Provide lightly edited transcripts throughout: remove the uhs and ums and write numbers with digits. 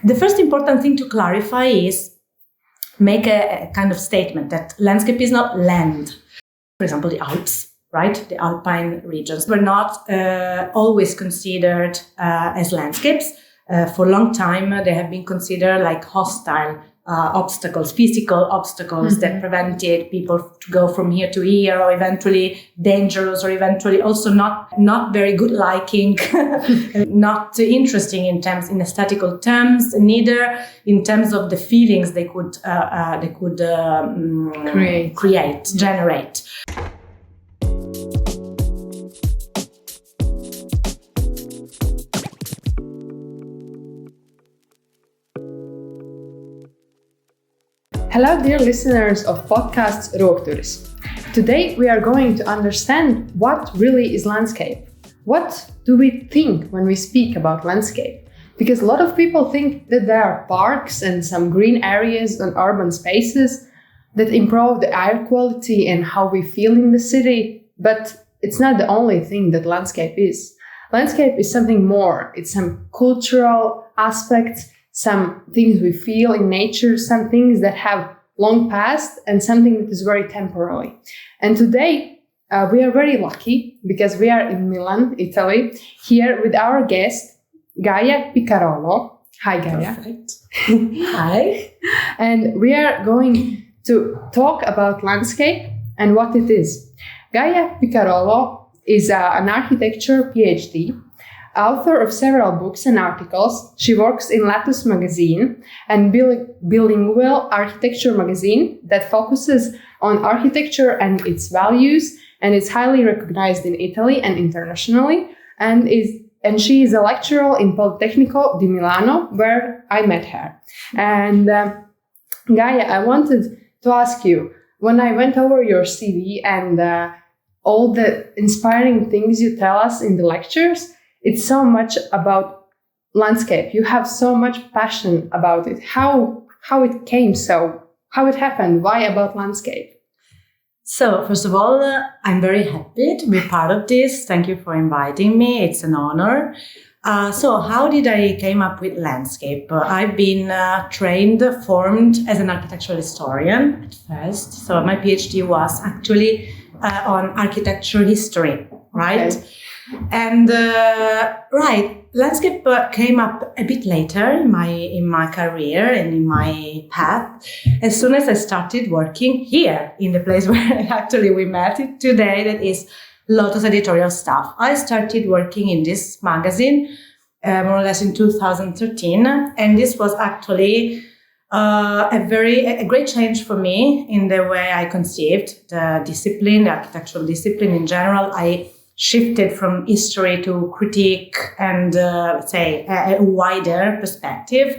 The first important thing to clarify is make a kind of statement that landscape is not land. For example, the Alps, right? The Alpine regions were not always considered as landscapes. For a long time, they have been considered like hostile obstacles, physical obstacles that prevented people to go from here to here, or eventually dangerous, or eventually also not very good liking, not interesting in aesthetical terms, neither in terms of the feelings they could generate. Hello, dear listeners of podcasts Rookturis. Today we are going to understand what really is landscape. What do we think when we speak about landscape? Because a lot of people think that there are parks and some green areas and urban spaces that improve the air quality and how we feel in the city, but it's not the only thing that landscape is. Landscape is something more. It's some cultural aspects, some things we feel in nature, some things that have long past, and something that is very temporary. And today we are very lucky because we are in Milan, Italy, here with our guest, Gaia Piccarolo. Hi, Gaia. Perfect. Hi. And we are going to talk about landscape and what it is. Gaia Piccarolo is an architecture PhD, author of several books and articles. She works in Latus magazine and bilingual architecture magazine that focuses on architecture and its values, and it's highly recognized in Italy and internationally. And she is a lecturer in Politecnico di Milano, where I met her. And Gaia, I wanted to ask you, when I went over your CV and all the inspiring things you tell us in the lectures, it's so much about landscape. You have so much passion about it. How it came so? How it happened? Why about landscape? So, first of all, I'm very happy to be part of this. Thank you for inviting me. It's an honor. So, how did I came up with landscape? I've been formed as an architectural historian at first. So, my PhD was actually on architecture history, right? Okay. And landscape came up a bit later in my career and in my path. As soon as I started working here in the place where actually we met today, that is Lotus Editorial Staff. I started working in this magazine more or less in 2013, and this was actually a great change for me in the way I conceived the discipline, the architectural discipline in general. I shifted from history to critique and, a wider perspective.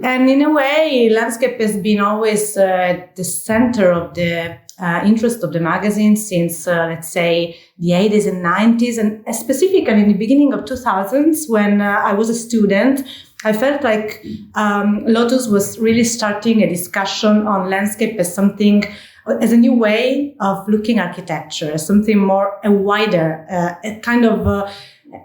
And in a way, landscape has been always the center of the interest of the magazine since, the 80s and 90s, and specifically in the beginning of 2000s when I was a student. I felt like Lotus was really starting a discussion on landscape as a new way of looking architecture, something more wider, a kind of,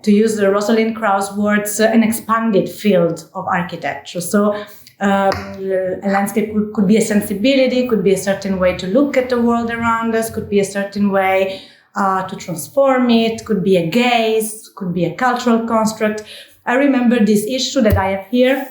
to use the Rosalind Krauss words, an expanded field of architecture. So a landscape could be a sensibility, could be a certain way to look at the world around us, could be a certain way to transform it, could be a gaze, could be a cultural construct. I remember this issue that I have here,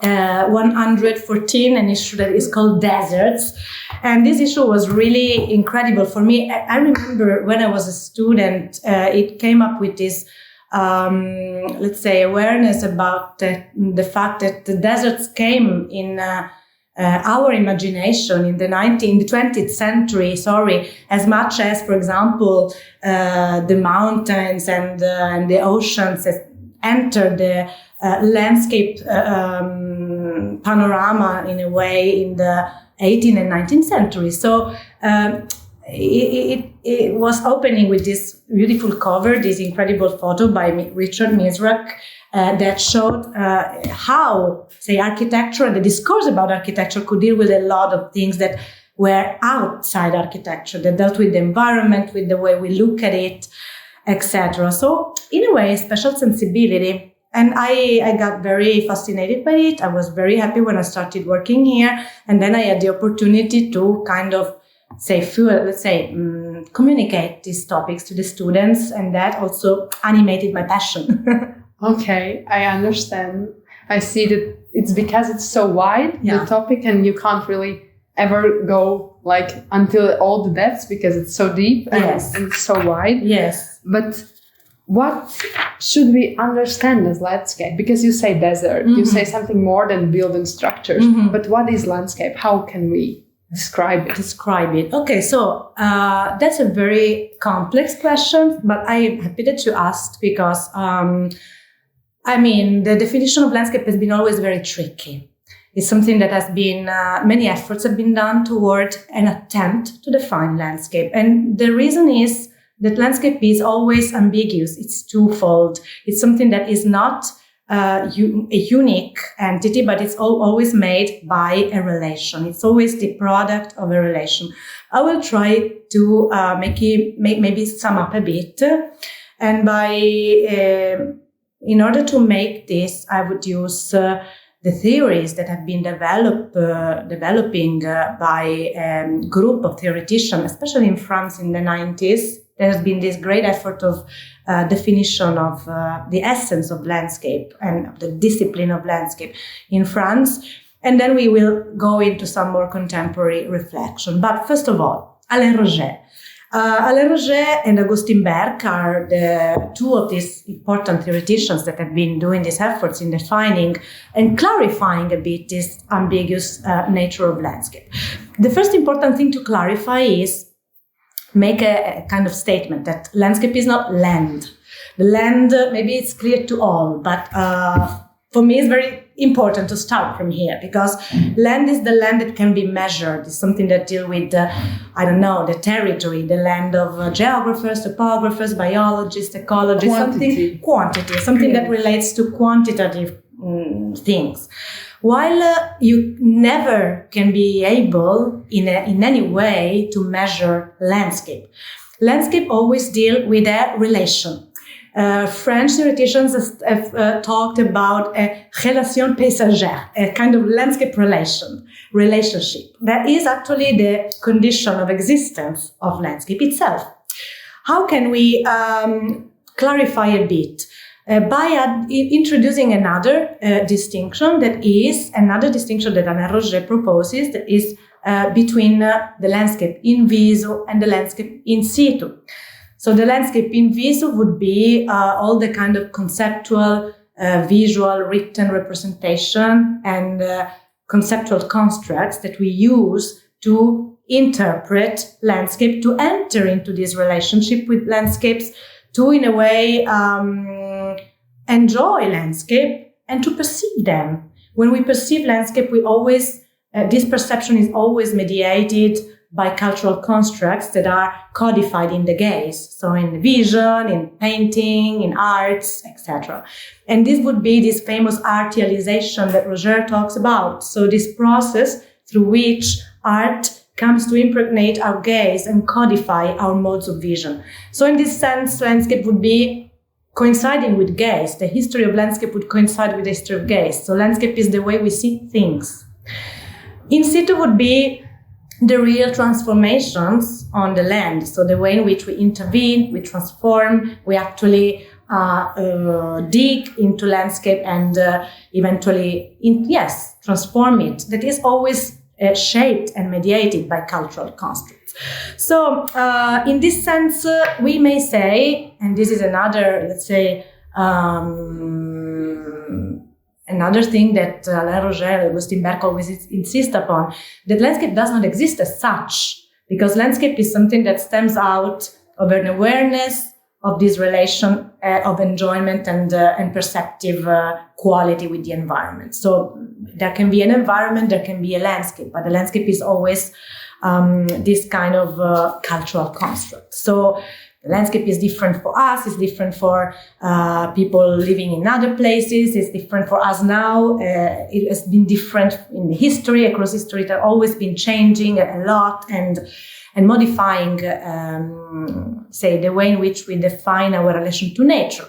114, an issue that is called Deserts. And this issue was really incredible for me. I remember when I was a student, it came up with this, awareness about the fact that the deserts came in our imagination in the 20th century, as much as, for example, the mountains and the oceans entered the landscape panorama in a way in the 18th and 19th century. So it was opening with this beautiful cover, this incredible photo by Richard Misrak that showed how, architecture and the discourse about architecture could deal with a lot of things that were outside architecture, that dealt with the environment, with the way we look at it, etc. So in a way, special sensibility And I got very fascinated by it. I was very happy when I started working here. And then I had the opportunity to kind of communicate these topics to the students. And that also animated my passion. Okay, I understand. I see that it's because it's so wide, the topic, and you can't really ever go like until all the depths because it's so deep and so wide. Yes. But what should we understand as landscape? Because you say desert, you say something more than building structures. But what is landscape? How can we describe it? Okay, so that's a very complex question, but I'm happy that you asked because, the definition of landscape has been always very tricky. It's something that has been, many efforts have been done toward an attempt to define landscape. And the reason is that landscape is always ambiguous. It's twofold. It's something that is not a unique entity, but it's always made by a relation. It's always the product of a relation. I will try to maybe sum up a bit. And in order to make this, I would use the theories that have been developing by a group of theoreticians, especially in France in the 90s. There has been this great effort of definition of the essence of landscape and of the discipline of landscape in France. And then we will go into some more contemporary reflection. But first of all, Alain Roget. Alain Roget and Agustin Berg are the two of these important theoreticians that have been doing these efforts in defining and clarifying a bit this ambiguous nature of landscape. The first important thing to clarify is make a kind of statement that landscape is not land. The land, maybe it's clear to all, but for me it's very important to start from here because land is the land that can be measured. It's something that deals with, the territory, the land of geographers, topographers, biologists, ecologists, something that relates to quantitative things. While you never can be able in any way to measure landscape. Landscape always deal with a relation. French theoreticians have talked about a relation paysagère, a kind of landscape relationship. That is actually the condition of existence of landscape itself. How can we clarify a bit? By introducing another distinction that Alain Roget proposes, that is between the landscape in viso and the landscape in situ. So the landscape in viso would be all the kind of conceptual, visual, written representation and conceptual constructs that we use to interpret landscape, to enter into this relationship with landscapes, to, in a way, enjoy landscape and to perceive them. When we perceive landscape, this perception is always mediated by cultural constructs that are codified in the gaze. So in vision, in painting, in arts, etc. And this would be this famous artialization that Roger talks about. So this process through which art comes to impregnate our gaze and codify our modes of vision. So in this sense, landscape would be coinciding with gaze. The history of landscape would coincide with the history of gaze. So landscape is the way we see things. In situ would be the real transformations on the land. So the way in which we intervene, we transform, we actually dig into landscape and eventually, transform it. That is always shaped and mediated by cultural constructs. So in this sense, we may say, and this is another, another thing that Alain Roget and Agustin Berg always insist upon, that landscape does not exist as such, because landscape is something that stems out of an awareness of this relation of enjoyment and perceptive quality with the environment. So there can be an environment, there can be a landscape, but the landscape is always this kind of cultural construct. So the landscape is different for us, it's different for people living in other places, it's different for us now. It has been different in the history, across history, it has always been changing a lot and modifying, the way in which we define our relation to nature.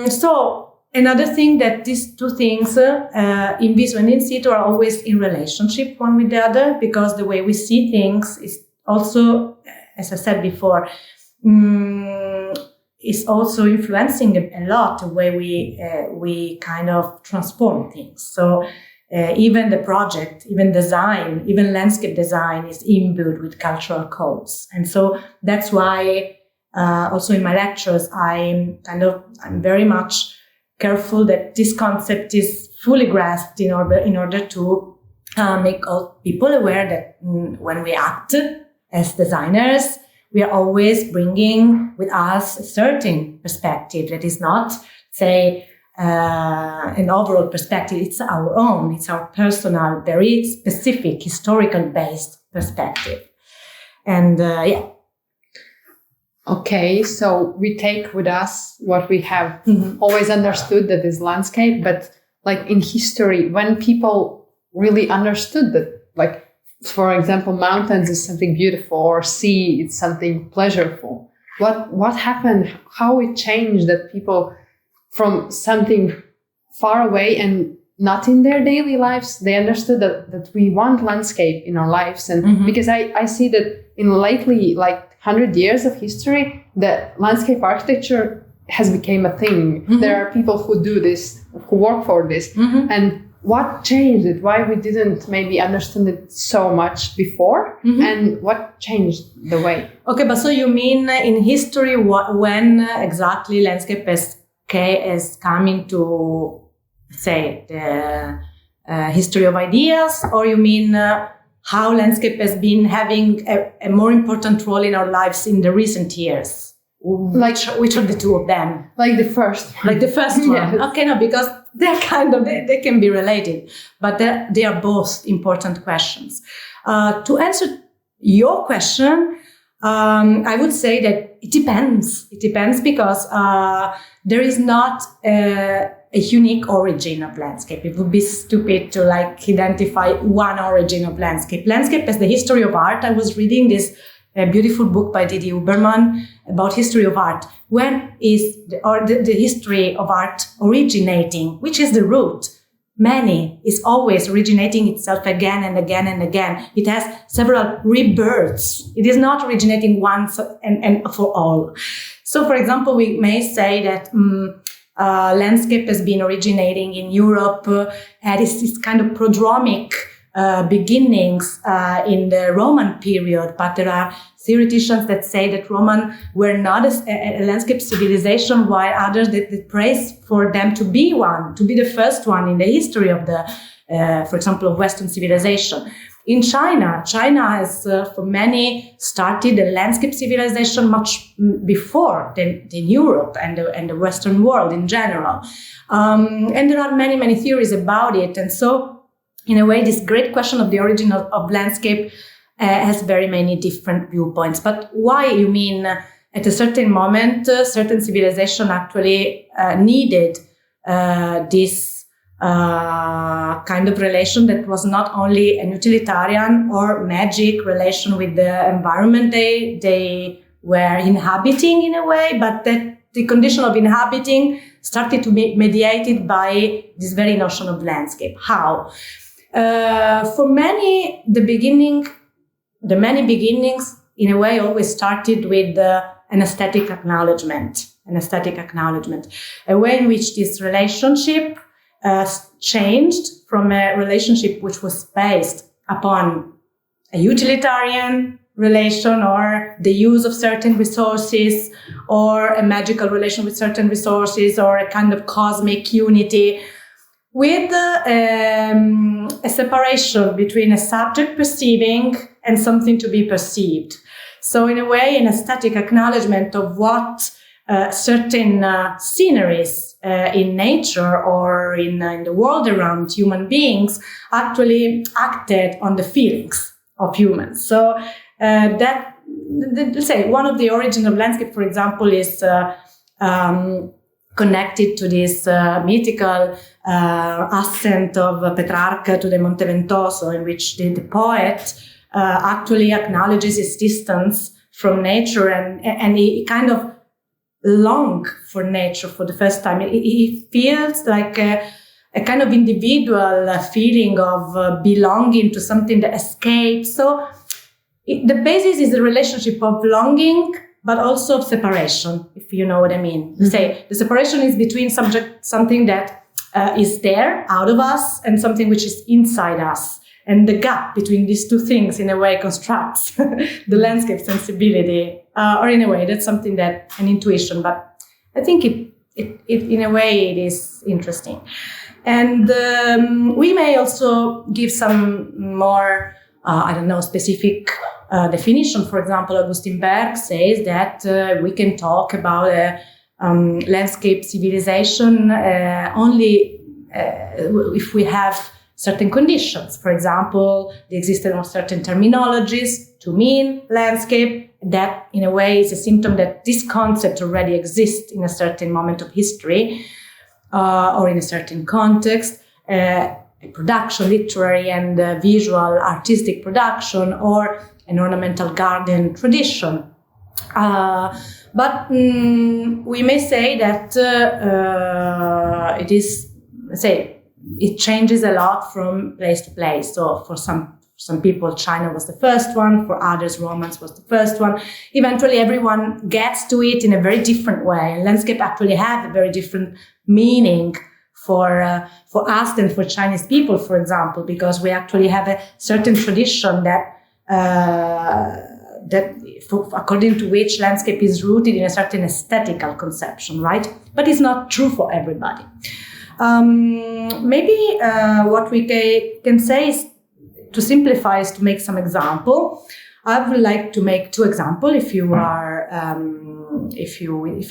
So another thing that these two things, in viso and in situ, are always in relationship one with the other, because the way we see things is also, as I said before, is also influencing a lot the way we kind of transform things. So even the project, even design, even landscape design is imbued with cultural codes. And so that's why also in my lectures, I'm very much careful that this concept is fully grasped in order to make all people aware that when we act as designers, we are always bringing with us a certain perspective that is not, say, an overall perspective. It's our own. It's our personal, very specific, historical-based perspective. And Okay, so we take with us what we have always understood, that is landscape, but like in history, when people really understood that, like, for example, mountains is something beautiful, or sea is something pleasurable, what happened, how it changed, that people from something far away and not in their daily lives, they understood that we want landscape in our lives. And because I see that in lately, like 100 years of history, that landscape architecture has become a thing. There are people who do this, who work for this. And what changed it? Why we didn't maybe understand it so much before? And what changed the way? Okay, but so you mean in history, when exactly landscape has come into, say, the history of ideas, or you mean how landscape has been having a more important role in our lives in the recent years? Which of the two of them? Like the first one. Like the first one. Yes. Okay, no, because they're they can be related, but they are both important questions. To answer your question, I would say that it depends. It depends because there is not a unique origin of landscape. It would be stupid to identify one origin of landscape. Landscape as the history of art. I was reading this beautiful book by Didi Huberman about history of art. When is the history of art originating? Which is the root? Many is always originating itself again and again and again. It has several rebirths. It is not originating once and for all. So, for example, we may say that landscape has been originating in Europe at this kind of prodromic beginnings in the Roman period, but there are theoreticians that say that Roman were not a landscape civilization, while others that praise for them to be the first one in the history of the, for example, of Western civilization. In China has for many started a landscape civilization much before than Europe and the Western world in general. And there are many theories about it. And so, in a way, this great question of the origin of landscape has very many different viewpoints. But why, you mean, at a certain moment, certain civilization actually needed this kind of relation that was not only an utilitarian or magic relation with the environment they were inhabiting in a way, but that the condition of inhabiting started to be mediated by this very notion of landscape. How? For many, the many beginnings, in a way, always started with an aesthetic acknowledgement, a way in which this relationship changed from a relationship which was based upon a utilitarian relation or the use of certain resources, or a magical relation with certain resources, or a kind of cosmic unity, with a separation between a subject perceiving and something to be perceived. So in a way, an aesthetic acknowledgement of what certain sceneries in nature or in the world around human beings actually acted on the feelings of humans. So let's say one of the origins of landscape, for example, is connected to this mythical ascent of Petrarca to the Monte Ventoso, in which the poet actually acknowledges his distance from nature, and he kind of long for nature for the first time. It feels like a kind of individual feeling of belonging to something that escapes. So the basis is the relationship of longing, but also of separation, if you know what I mean. Mm-hmm. Say the separation is between something that is there out of us and something which is inside us. And the gap between these two things, in a way, constructs the landscape sensibility. Or in a way, that's something that an intuition. But I think it in a way, it is interesting. And we may also give some more, specific definition. For example, Augustin Berg says that we can talk about a landscape civilization only if we have certain conditions. For example, the existence of certain terminologies to mean landscape. That, in a way, is a symptom that this concept already exists in a certain moment of history or in a certain context. Production, literary and visual, artistic production, or an ornamental garden tradition. But we may say that it changes a lot from place to place. So for some people, China was the first one. For others, Romance was the first one. Eventually, everyone gets to it in a very different way. And landscape actually have a very different meaning for us than for Chinese people, for example, because we actually have a certain tradition according to which landscape is rooted in a certain aesthetical conception, right? But it's not true for everybody. Maybe what we can say is, to simplify, is to make some example. I would like to make 2 examples if you are, if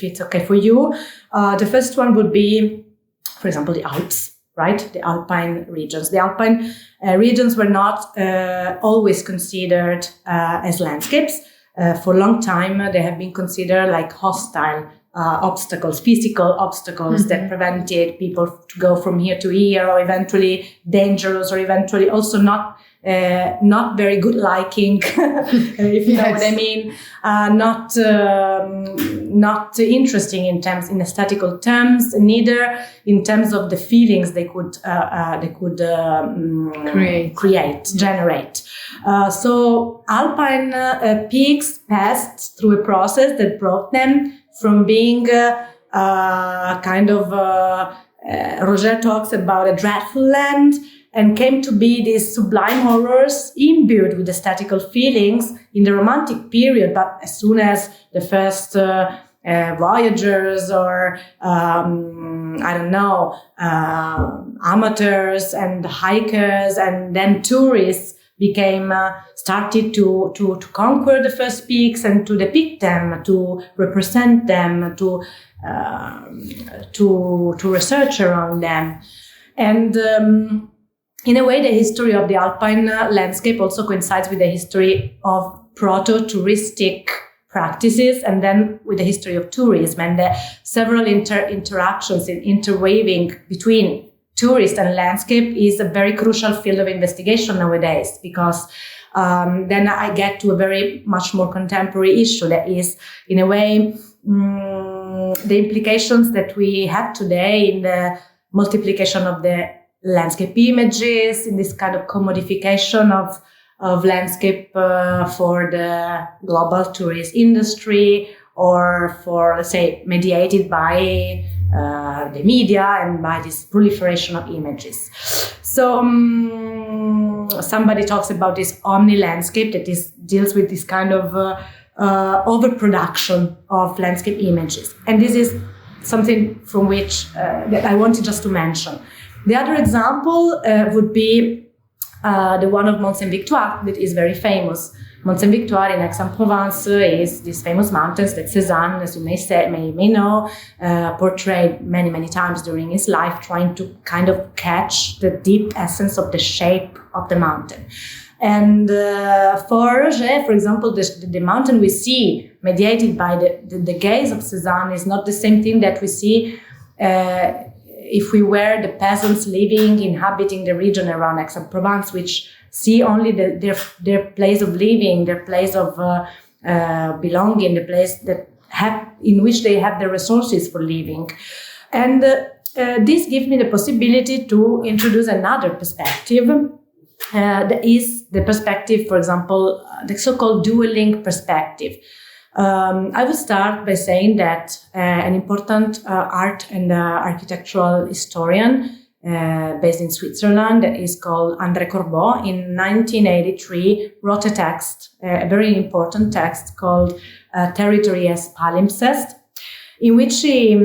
it's okay for you. The first one would be, for example, the Alps, right? The Alpine regions. The Alpine regions were not always considered as landscapes. For a long time, they have been considered like hostile obstacles, physical obstacles that prevented people to go from here to here, or eventually dangerous, or eventually also not very good liking, if you know what I mean. Not interesting in aesthetical terms, neither in terms of the feelings they could generate. So Alpine peaks passed through a process that brought them from being Roger talks about a dreadful land, and came to be these sublime horrors imbued with aesthetical feelings in the Romantic period. But as soon as the first voyagers or amateurs and hikers and then tourists started to conquer the first peaks and to depict them, to represent them, to research around them. And in a way, the history of the Alpine landscape also coincides with the history of proto-touristic practices, and then with the history of tourism, and the several interactions and interweaving between tourist and landscape is a very crucial field of investigation nowadays, because then I get to a very much more contemporary issue that is, in a way, the implications that we have today in the multiplication of the landscape images, in this kind of commodification of landscape for the global tourist industry, or for, let's say, mediated by the media and by this proliferation of images. So somebody talks about this omni-landscape that deals with this kind of overproduction of landscape images. And this is something from which that I wanted just to mention. The other example would be the one of Mont Saint-Victoire, that is very famous. Mont Saint-Victoire in Aix-en-Provence is these famous mountains that Cézanne, as you may know, portrayed many, many times during his life, trying to kind of catch the deep essence of the shape of the mountain. And for Roger, for example, the mountain we see mediated by the gaze of Cézanne is not the same thing that we see if we were the peasants inhabiting the region around Aix-en-Provence, which see only their place of living, their place of belonging, the place that in which they have the resources for living. And this gives me the possibility to introduce another perspective. That is the perspective, for example, the so-called dual link perspective. I will start by saying that an important art and architectural historian based in Switzerland that is called André Corbeau in 1983 wrote a text, a very important text called Territory as Palimpsest, in which he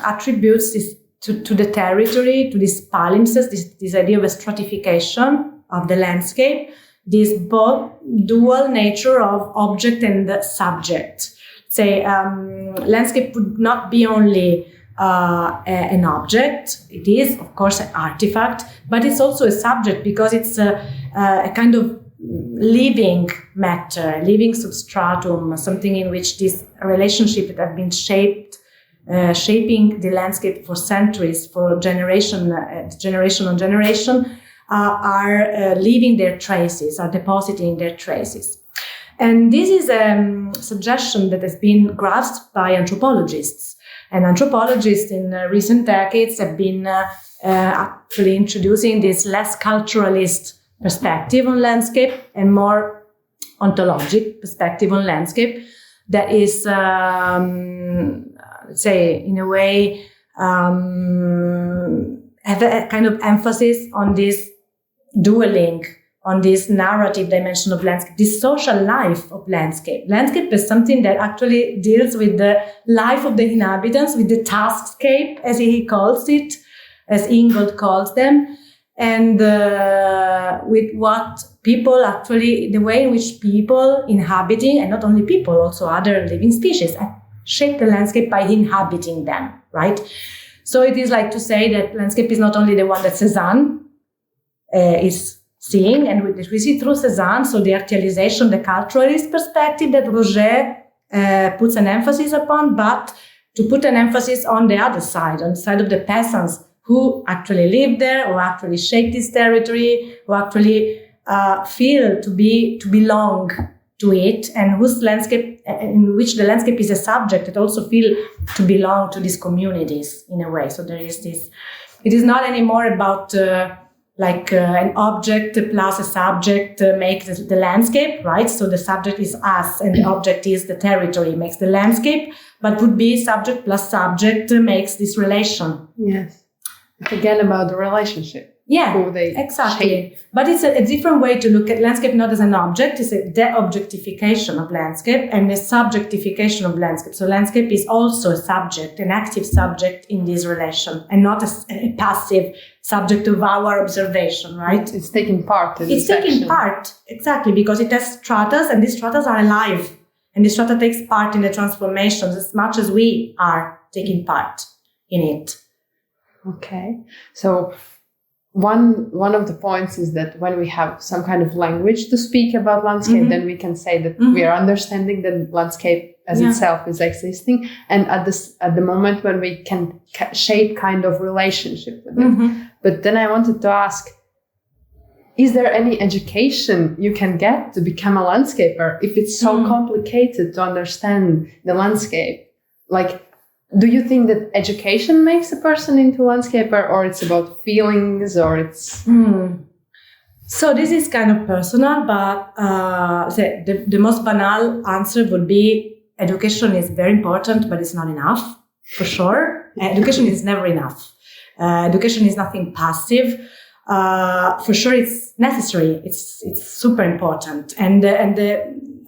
attributes this to the territory, to this palimpsest, this idea of a stratification of the landscape, this both dual nature of object and subject. Say, landscape would not be only an object. It is, of course, an artifact, but it's also a subject because it's a kind of living matter, living substratum, something in which this relationship that have been shaping the landscape for centuries, for generation on generation, are leaving their traces, are depositing their traces. And this is a suggestion that has been grasped by anthropologists. And anthropologists in recent decades have been actually introducing this less culturalist perspective on landscape and more ontologic perspective on landscape that is, let's say, in a way, have a kind of emphasis on this dueling, on this narrative dimension of landscape, this social life of landscape. Landscape is something that actually deals with the life of the inhabitants, with the taskscape, as he calls it, as Ingold calls them, and with what people actually, the way in which people inhabiting, and not only people, also other living species, shape the landscape by inhabiting them, right? So it is like to say that landscape is not only the one that Cézanne is seeing, and we see through Cézanne, so the actualization, the culturalist perspective that Roger puts an emphasis upon, but to put an emphasis on the other side, on the side of the peasants who actually live there, who actually shape this territory, who actually feel to belong to it, and whose landscape, in which the landscape is a subject that also feel to belong to these communities in a way. So there is this, it is not anymore about an object plus a subject makes the landscape, right? So the subject is us and the object is the territory, makes the landscape, but would be subject plus subject makes this relation. Yes. It's again about the relationship. Yeah, exactly. Shape. But it's a different way to look at landscape, not as an object. It's a de-objectification of landscape and a subjectification of landscape. So landscape is also a subject, an active subject in this relation, and not a passive subject of our observation, right? It's taking part in It's taking part, exactly, because it has stratas, and these stratas are alive. And the strata takes part in the transformations as much as we are taking part in it. Okay. So one of the points is that when we have some kind of language to speak about landscape, then we can say that we are understanding that landscape as itself is existing, and at the moment when we can shape kind of relationship with it. But then I wanted to ask, is there any education you can get to become a landscaper if it's so complicated to understand the landscape? Like, do you think that education makes a person into a landscaper, or it's about feelings, or it's... So this is kind of personal, but the most banal answer would be education is very important, but it's not enough, for sure. Education is never enough. Education is nothing passive. For sure, it's necessary. It's super important. And the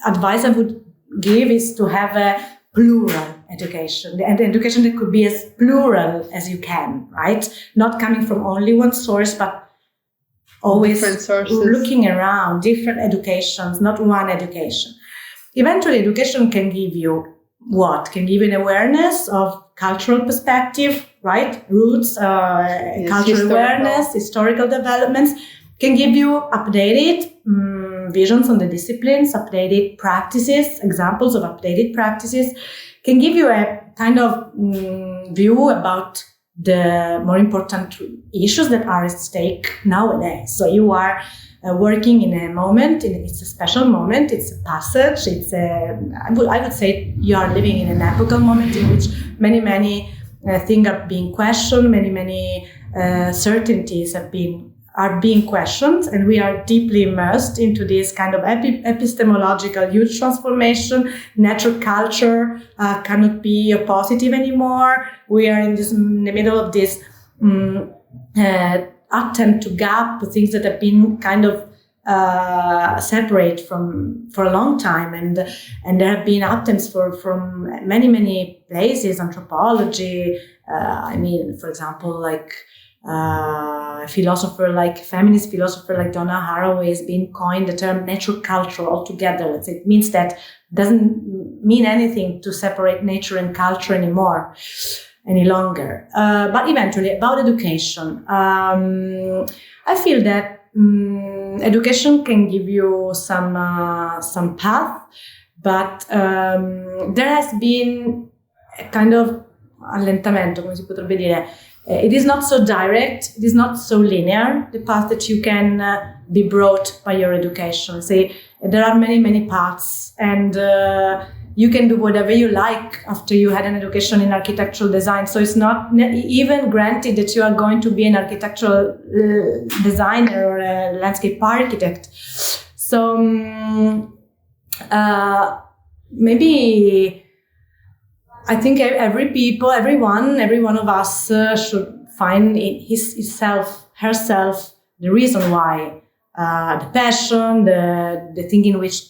advice I would give is to have a plural education, and education that could be as plural as you can, right? Not coming from only one source, but always looking around different educations, not one education. Eventually, education can give you what? Can give you an awareness of cultural perspective, right? Roots, cultural awareness, historical developments. Can give you updated visions on the disciplines, updated practices, examples of updated practices. Can give you a kind of view about the more important issues that are at stake nowadays. So you are working in a moment, it's a special moment, it's a passage, I would say you are living in an epochal moment in which many things are being questioned, many certainties are being questioned, and we are deeply immersed into this kind of epistemological huge transformation. Natural culture cannot be a positive anymore. We are in the middle of this attempt to gap things that have been kind of separate for a long time, and there have been attempts from many places, anthropology. For example, like feminist philosopher like Donna Haraway has been coined the term natural culture altogether. It means that doesn't mean anything to separate nature and culture any longer. But eventually, about education, I feel that education can give you some path, but there has been a kind of allentamento, come si potrebbe dire. It is not so direct, it is not so linear, the path that you can be brought by your education. Say, there are many paths, and you can do whatever you like after you had an education in architectural design. So it's not even granted that you are going to be an architectural designer or a landscape architect. So maybe I think every one of us should find in herself, the reason why, the passion, the thing in which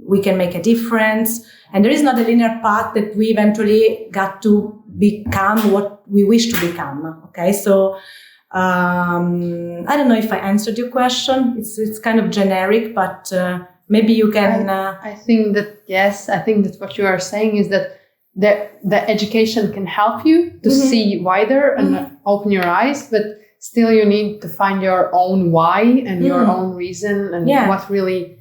we can make a difference. And there is not a linear path that we eventually got to become what we wish to become. Okay, so I don't know if I answered your question. It's kind of generic, but maybe you can. I think that yes. I think that what you are saying is that the education can help you to see wider and open your eyes, but still you need to find your own why and your own reason and what really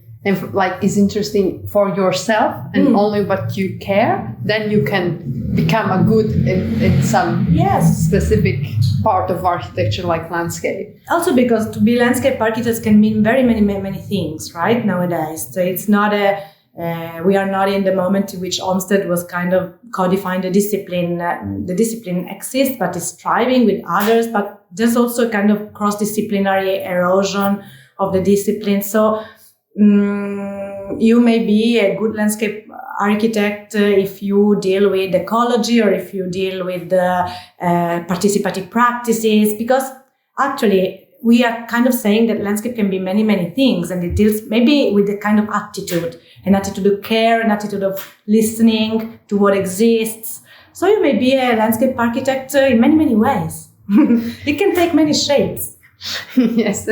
is interesting for yourself, and only what you care, then you can become a good in some specific part of architecture, like landscape. Also because to be landscape architects can mean very many things, right, nowadays. So it's not we are not in the moment in which Olmsted was kind of codifying the discipline. The discipline exists, but is striving with others, but there's also a kind of cross-disciplinary erosion of the discipline. So you may be a good landscape architect if you deal with ecology or if you deal with the participative practices, because actually we are kind of saying that landscape can be many things, and it deals maybe with the kind of attitude, an attitude of care, an attitude of listening to what exists. So you may be a landscape architect in many ways. It can take many shapes. Yes,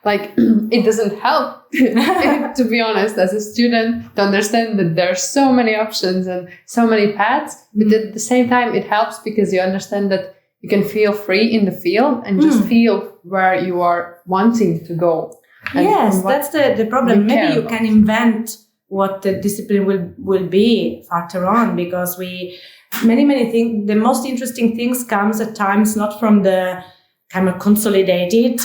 it doesn't help, to be honest, as a student, to understand that there are so many options and so many paths. But at the same time, it helps because you understand that you can feel free in the field and just feel where you are wanting to go. Yes, that's the problem. Maybe you can invent what the discipline will be further on, because many things, the most interesting things comes at times not from the kind of consolidated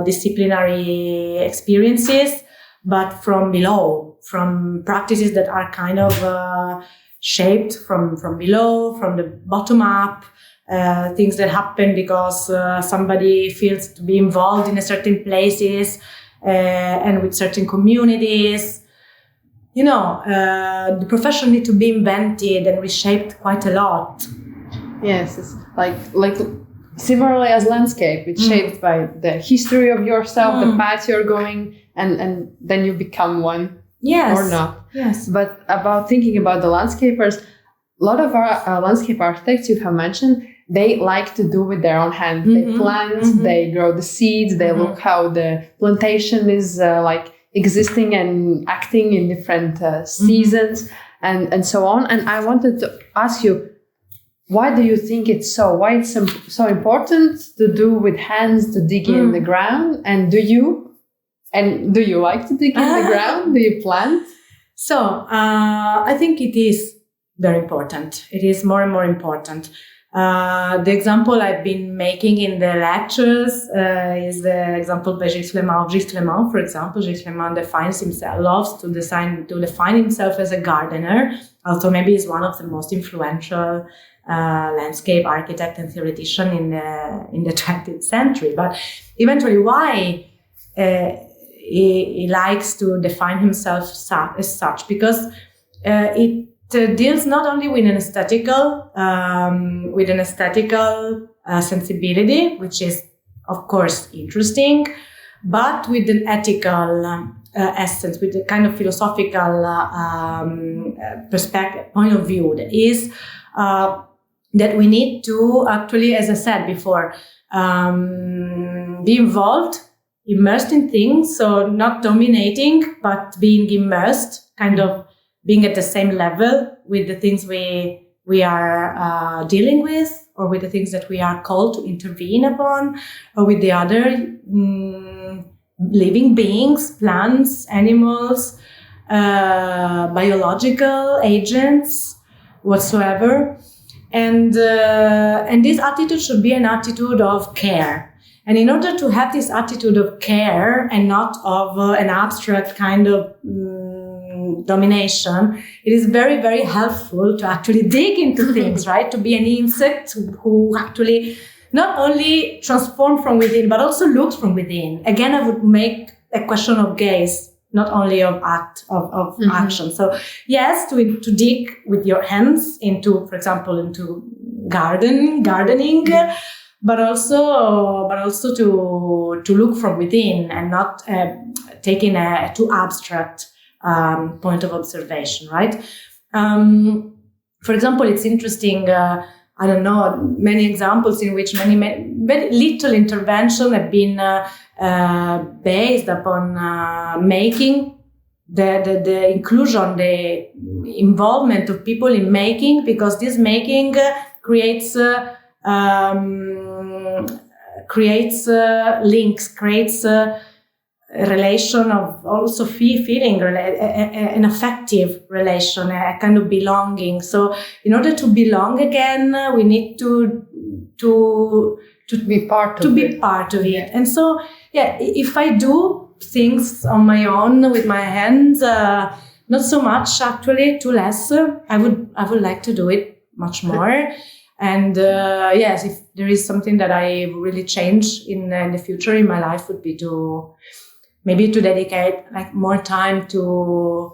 disciplinary experiences, but from below, from practices that are kind of shaped from below, from the bottom up, things that happen because somebody feels to be involved in a certain places and with certain communities. The profession needs to be invented and reshaped quite a lot. Yes, it's like similarly as landscape, it's shaped by the history of yourself, the path you're going, and then you become one. Yes. Or not. Yes. But about thinking about the landscapers, a lot of our landscape architects you have mentioned, they like to do with their own hands. They plant, they grow the seeds, they look how the plantation is existing and acting in different seasons and so on. And I wanted to ask you, why do you think it's so? Why it's so important to do with hands, to dig in the ground? And do you like to dig in the ground? Do you plant? So I think it is very important. It is more and more important. The example I've been making in the lectures is the example by Gilles Clément. Gilles Clément, for example, Gilles Clément loves to define himself as a gardener. Also, maybe he's one of the most influential landscape architect and theoretician in the 20th century. But eventually, why he likes to define himself as such? Because it deals not only with an aesthetical sensibility, which is of course interesting, but with an ethical essence, with a kind of philosophical perspective, point of view, that is that we need to actually, as I said before, be involved, immersed in things, so not dominating, but being immersed, kind of being at the same level with the things we are dealing with, or with the things that we are called to intervene upon, or with the other living beings, plants, animals, biological agents, whatsoever. And this attitude should be an attitude of care. And in order to have this attitude of care and not of an abstract kind of domination, it is very, very helpful to actually dig into things, right? To be an insect who actually not only transforms from within, but also looks from within. Again, I would make a question of gaze, not only of action. So yes, to dig with your hands into, for example, into gardening, but also to look from within and not taking a too abstract point of observation, right? For example, it's interesting. I don't know, many examples in which many very little intervention have been based upon making the inclusion, the involvement of people in making, because this making creates links, creates a relation of also feeling, an affective relation, a kind of belonging. So in order to belong again, we need to be part of it. Yeah. And so, yeah, if I do things on my own with my hands, not so much actually, too less, I would like to do it much more. And yes, if there is something that I really change in the future in my life, would be to dedicate like more time to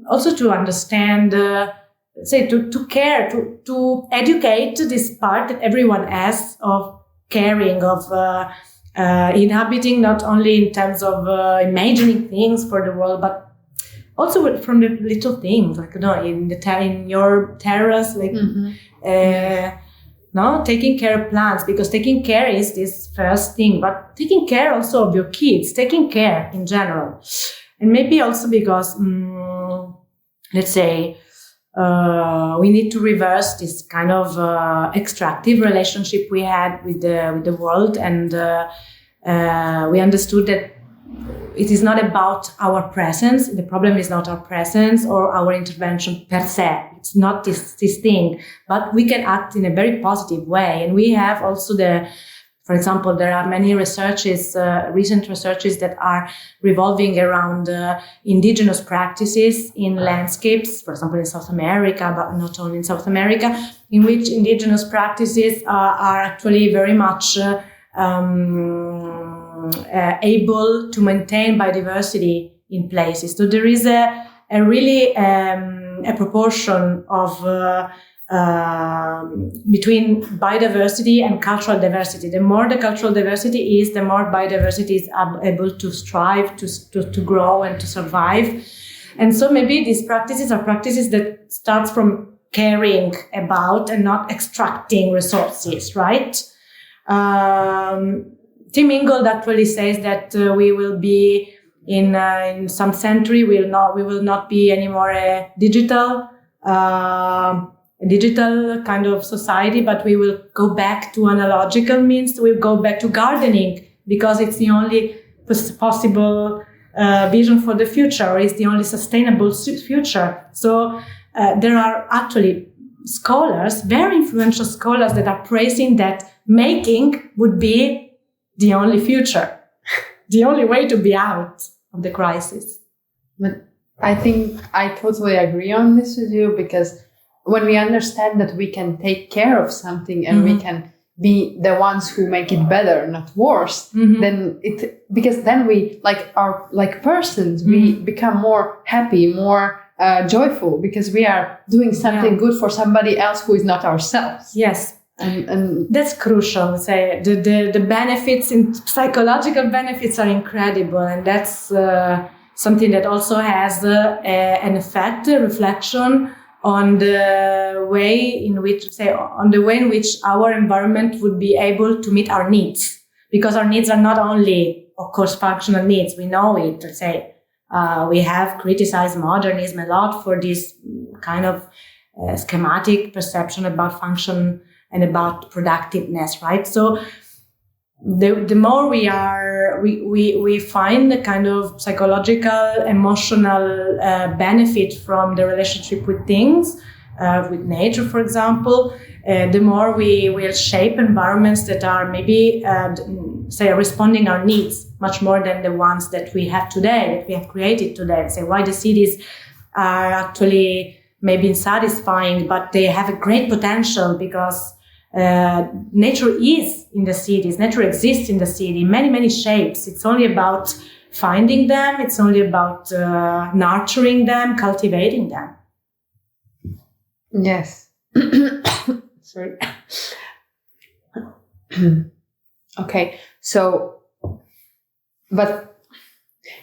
also to understand, to care, to educate this part that everyone has of caring, of inhabiting, not only in terms of imagining things for the world, but also from the little things, like, in your terrace, like, taking care of plants, because taking care is this first thing, but taking care also of your kids, taking care in general. And maybe also because, let's say, we need to reverse this kind of extractive relationship we had with the world, and we understood that it is not about our presence. The problem is not our presence or our intervention per se. It's not this thing, but we can act in a very positive way. And we have also for example, there are many recent researches that are revolving around indigenous practices in landscapes, for example, in South America, but not only in South America, in which indigenous practices are actually very much able to maintain biodiversity in places. So there is a really a proportion of between biodiversity and cultural diversity. The more the cultural diversity is, the more biodiversity is able to strive, to grow and to survive. And so maybe these practices are practices that starts from caring about and not extracting resources, right? Tim Ingold actually says that we will be in some century, we will not be anymore a digital kind of society, but we will go back to analogical means. We'll go back to gardening because it's the only possible vision for the future, or it's the only sustainable future. So there are actually scholars, very influential scholars, that are praising that making would be the only future, the only way to be out of the crisis. But I think I totally agree on this with you, because when we understand that we can take care of something and we can be the ones who make it better, not worse, then because then we like persons, we become more happy, more joyful, because we are doing something good for somebody else who is not ourselves. Yes. And that's crucial. Say the benefits, in psychological benefits, are incredible, and that's something that also has an effect, a reflection on the way in which our environment would be able to meet our needs, because our needs are not only, of course, functional needs. We know it. We have criticized modernism a lot for this kind of schematic perception about function and about productiveness, right? So the more we find a kind of psychological, emotional benefit from the relationship with things, with nature, for example, the more we will shape environments that are maybe, responding our needs much more than the ones that we have today, that we have created today. Say why the cities are actually maybe unsatisfying, but they have a great potential because nature is in the cities. Nature exists in the city, many, many shapes. It's only about finding them. It's only about nurturing them, cultivating them. Yes. Sorry. Okay. So, but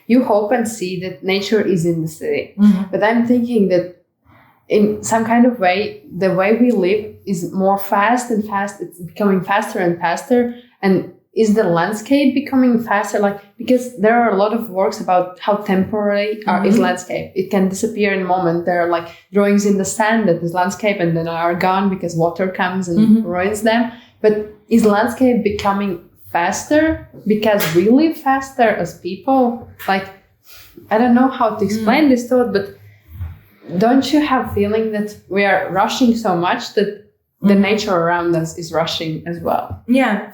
you hope and see that nature is in the city. But I'm thinking that in some kind of way, the way we live is more fast and fast. It's becoming faster and faster. And is the landscape becoming faster? Because there are a lot of works about how temporary is landscape. It can disappear in a moment. There are drawings in the sand that is landscape and then are gone because water comes and ruins them. But is landscape becoming faster because we live faster as people? I don't know how to explain this thought, but don't you have feeling that we are rushing so much that the nature around us is rushing as well? Yeah,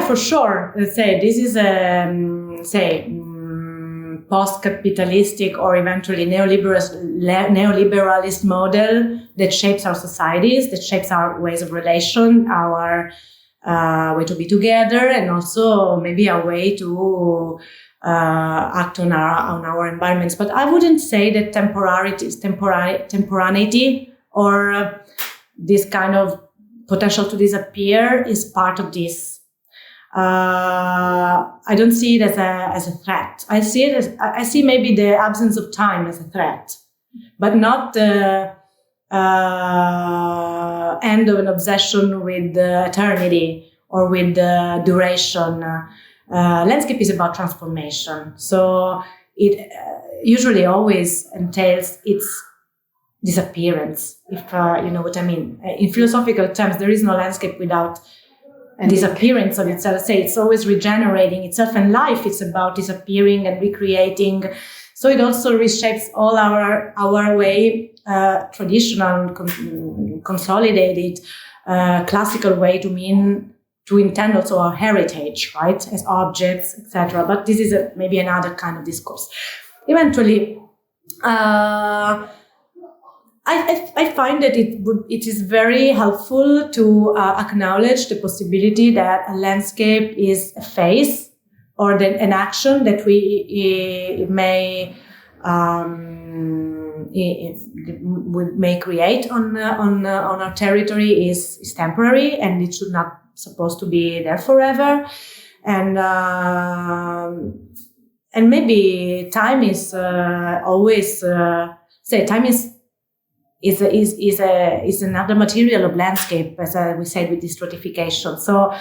for sure. Let's say this is a post-capitalistic or eventually neoliberalist model that shapes our societies, that shapes our ways of relation, our way to be together, and also maybe our way to act on our environments. But I wouldn't say that temporaneity or this kind of potential to disappear is part of this. I don't see it as a threat. I see maybe the absence of time as a threat, but not the end of an obsession with eternity or with duration. Landscape is about transformation, so it usually always entails its disappearance, if you know what I mean. In philosophical terms, there is no landscape without disappearance of itself. Say it's always regenerating itself, and life is about disappearing and recreating. So it also reshapes all our way, traditional, consolidated, classical way to intend also our heritage, right, as objects, etc. But this is maybe another kind of discourse. Eventually, I find that it is very helpful to acknowledge the possibility that a landscape is a phase or an action that we may create on our territory is temporary, and it should not supposed to be there forever, and maybe time is always time is another material of landscape, as we said, with the stratification. So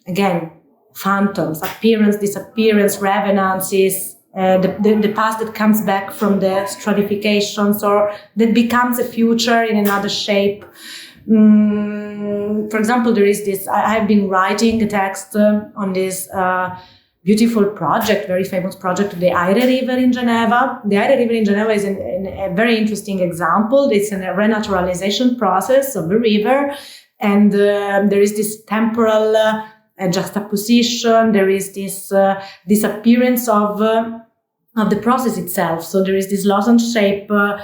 again, phantoms, appearance, disappearance, revenances, the past that comes back from the stratifications, or that becomes a future in another shape. For example, there is this. I have been writing a text on this beautiful project, very famous project, the Aire River in Geneva. The Aire River in Geneva is a very interesting example. It's a renaturalization process of the river. And there is this temporal juxtaposition. There is this disappearance of the process itself. So there is this lozenge shape, bed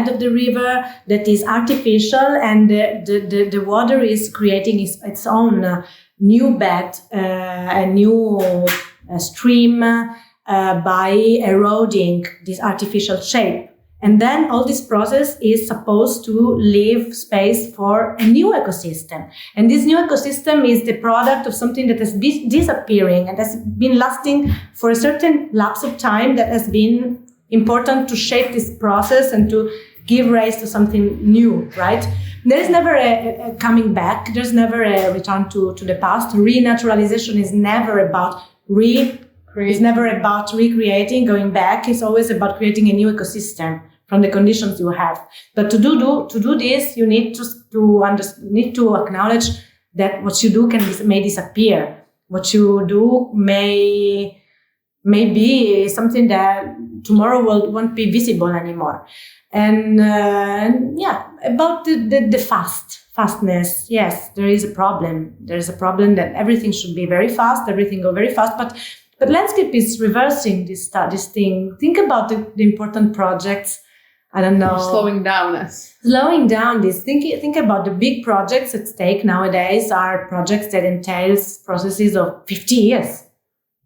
of the river that is artificial, and the water is creating its own new bed, a new stream by eroding this artificial shape. And then all this process is supposed to leave space for a new ecosystem. And this new ecosystem is the product of something that has been disappearing and has been lasting for a certain lapse of time that has been important to shape this process and to give rise to something new, right? There's never a coming back. There's never a return to the past. Renaturalization is never about it's never about recreating, going back. It's always about creating a new ecosystem from the conditions you have. But to do this, you need to acknowledge that what you do may disappear. What you do may be something that tomorrow won't be visible anymore. And about the fastness. Yes, there is a problem. There is a problem that everything should be very fast. Everything go very fast, but landscape is reversing this thing. Think about the important projects. I don't know. Slowing down us. Slowing down this. Think about the big projects at stake nowadays are projects that entails processes of 50 years.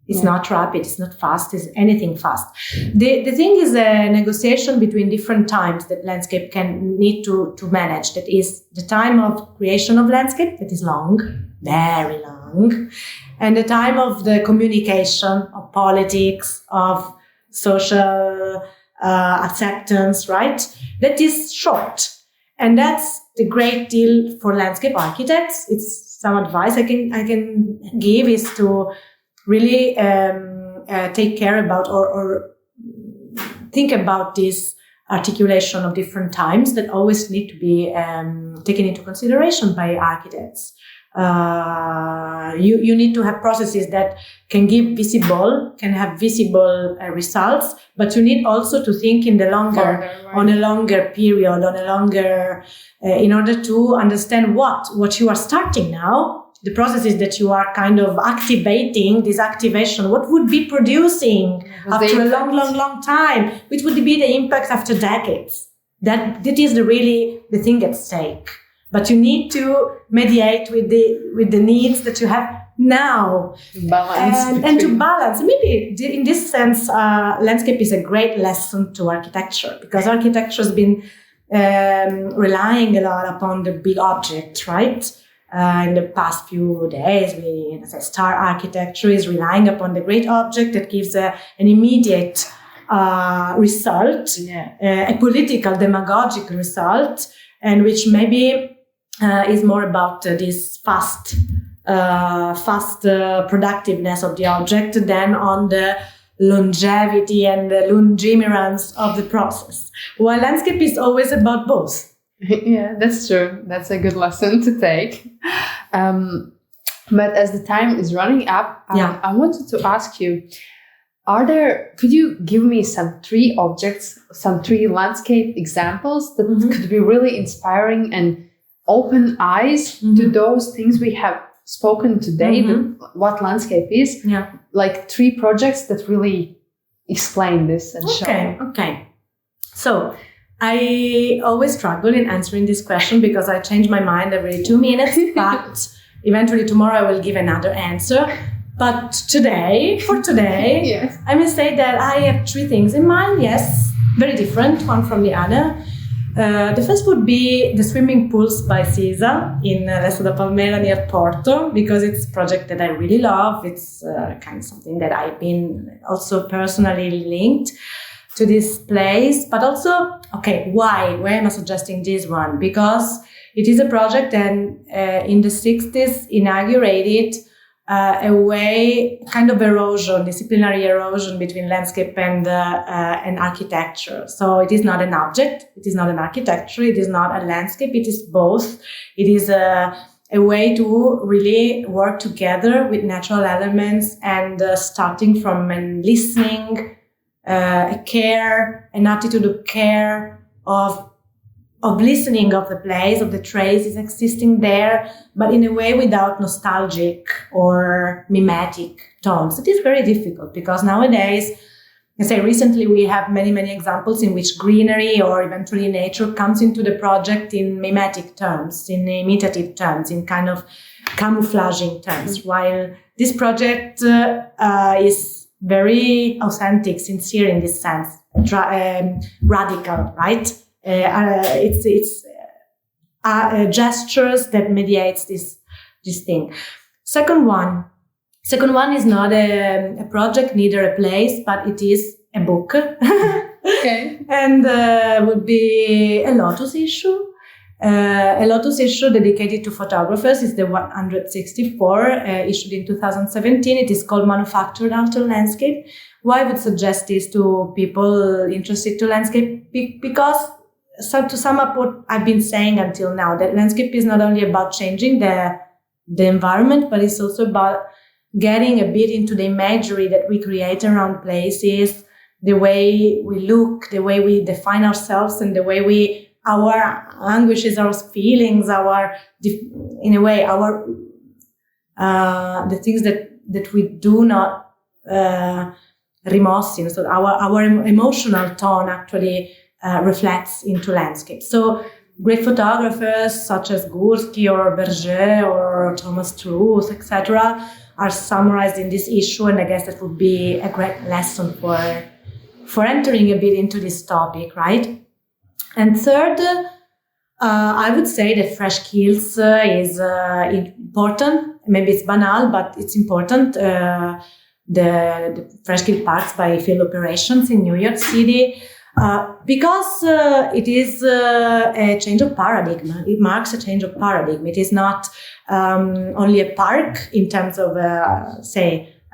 It's not rapid. It's not fast. It's anything fast. The thing is a negotiation between different times that landscape can need to manage. That is the time of creation of landscape, that is long, very long, and the time of the communication of politics, of social acceptance, right? That is short. And that's the great deal for landscape architects. It's some advice I can give is to really take care about or think about this articulation of different times that always need to be taken into consideration by architects. You need to have processes that can have visible results, but you need also to think in the on a longer period, in order to understand what you are starting now. The processes that you are kind of activating, this activation, what would be producing after a long time? Which would be the impact after decades? That is really the thing at stake. But you need to mediate with the needs that you have now. Balance. And to balance. Maybe in this sense, landscape is a great lesson to architecture, because architecture has been relying a lot upon the big object, right? In the past few days, star architecture is relying upon the great object that gives an immediate result, a political, demagogic result, and which maybe is more about this fast productiveness of the object than on the longevity and the longemerance of the process. While landscape is always about both. Yeah, that's true. That's a good lesson to take. But as the time is running up, I wanted to ask you, could you give me some three landscape examples that could be really inspiring and open eyes to those things we have spoken today, what landscape is? Yeah. Like 3 projects that really explain this and show. Okay. So, I always struggle in answering this question because I change my mind every 2 minutes, but eventually tomorrow I will give another answer. But for today, yes. I must say that I have 3 things in mind, yes, very different, one from the other. The first would be the swimming pools by Sisa in Lesso da Palmera near Porto, because it's a project that I really love. It's kind of something that I've been also personally linked to this place, but also, why am I suggesting this one? Because it is a project that in the 60s inaugurated a way, kind of disciplinary erosion between landscape and architecture. So it is not an object, it is not an architecture, it is not a landscape, it is both. It is a a way to really work together with natural elements and starting from listening, a care, an attitude of care, of listening of the place, of the traces existing there, but in a way without nostalgic or mimetic tones. It is very difficult because nowadays, I say recently we have many, many examples in which greenery or eventually nature comes into the project in mimetic terms, in imitative terms, in kind of camouflaging terms, while this project is very authentic, sincere in this sense, radical, right? It's gestures that mediates this thing. Second one is not a project, neither a place, but it is a book. Okay. And would be a Lotus issue. A Lotus issue dedicated to photographers is the 164, issued in 2017. It is called Manufactured Outer Landscape. Why I would suggest this to people interested to landscape? Because to sum up what I've been saying until now, that landscape is not only about changing the environment, but it's also about getting a bit into the imagery that we create around places, the way we look, the way we define ourselves, and the way our anguishes, our feelings, in a way, the things that we do not remorse in. So our emotional tone actually reflects into landscape. So great photographers such as Gursky or Berger or Thomas Truth, etc., are summarized in this issue, and I guess that would be a great lesson for entering a bit into this topic, right? And third, I would say that fresh kills is important. Maybe it's banal, but it's important. The fresh kill parks by field operations in New York City, because it is a change of paradigm. It marks a change of paradigm. It is not only a park in terms of,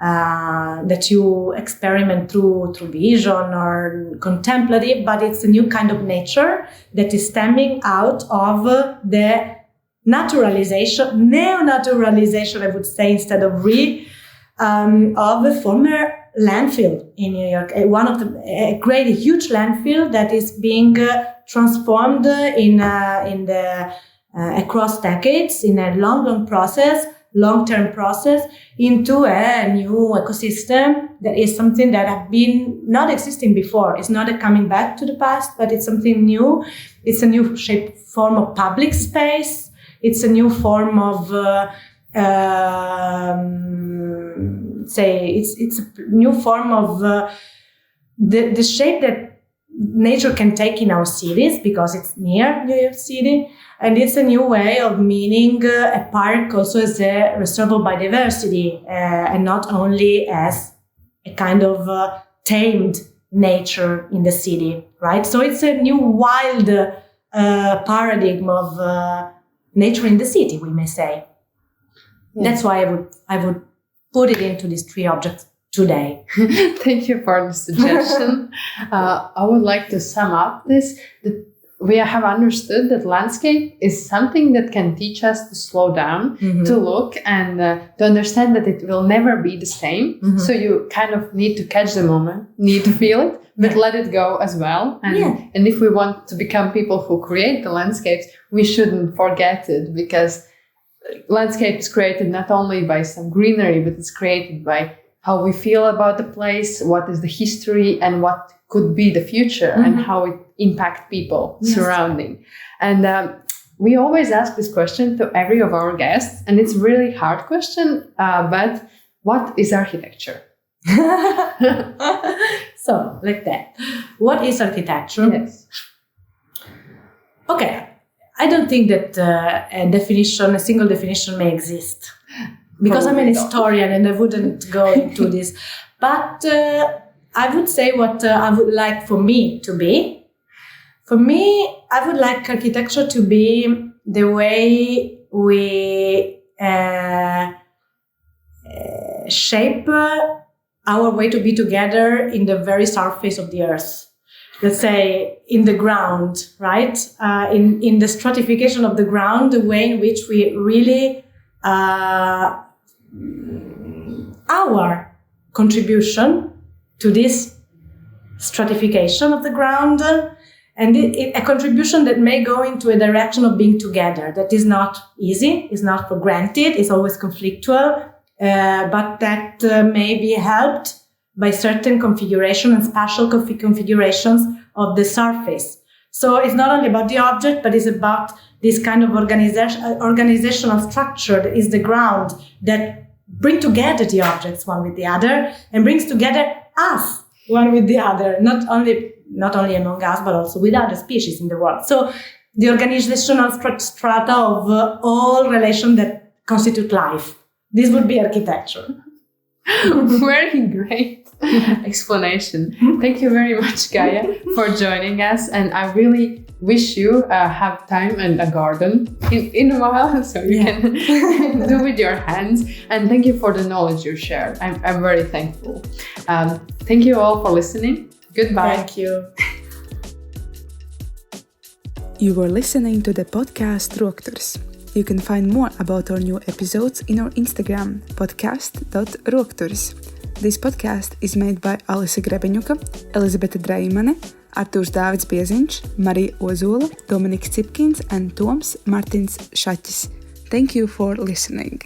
that you experiment through vision or contemplative, but it's a new kind of nature that is stemming out of the neo-naturalization, I would say, instead of of a former landfill in New York, a huge landfill that is being transformed across decades in a long-term process into a new ecosystem that is something that have been not existing before. It's not a coming back to the past, but it's something new. It's a new form of public space. It's a new form of it's a new form of the shape that nature can take in our cities because it's near New York City, and it's a new way of meaning a park also as a reserve of biodiversity and not only as a kind of tamed nature in the city, right? So it's a new wild paradigm of nature in the city, we may say. Yeah. That's why I would put it into these three objects today. Thank you for the suggestion. I would like to sum up this. That we have understood that landscape is something that can teach us to slow down, to look and to understand that it will never be the same. So you kind of need to catch the moment, need to feel it, but let it go as well. And if we want to become people who create the landscapes, we shouldn't forget it, because landscape is created not only by some greenery, but it's created by how we feel about the place, what is the history, and what could be the future, and how it impacts people surrounding. And we always ask this question to every of our guests, and it's a really hard question, but what is architecture? So, like that. What is architecture? Yes. Okay. I don't think that a single definition may exist, because I'm an historian and I wouldn't go into this. But I would say what I would like for me to be. For me, I would like architecture to be the way we shape our way to be together in the very surface of the earth. let's say, in the ground, right? In the stratification of the ground, the way in which we really, our contribution to this stratification of the ground, and a contribution that may go into a direction of being together. That is not easy, is not for granted, is always conflictual, but that may be helped by certain configuration and spatial configurations of the surface. So it's not only about the object, but it's about this kind of organizational structure that is the ground that bring together the objects one with the other and brings together us one with the other, not only among us, but also with other species in the world. So the organizational strata of all relations that constitute life. This would be architecture. Very great explanation. Thank you very much, Gaia, for joining us. And I really wish you have time and a garden in a while, so you can do with your hands. And thank you for the knowledge you shared. I'm very thankful. Thank you all for listening. Goodbye. Thank you. You were listening to the podcast Rokturs. You can find more about our new episodes in our Instagram, podcast.rokturs. This podcast is made by Alise Grebeņuka, Elizabete Dreimane, Artūrs Dāvids Bieziņš, Marija Ozola, Dominiks Cipkins and Toms Martins Šaķis. Thank you for listening.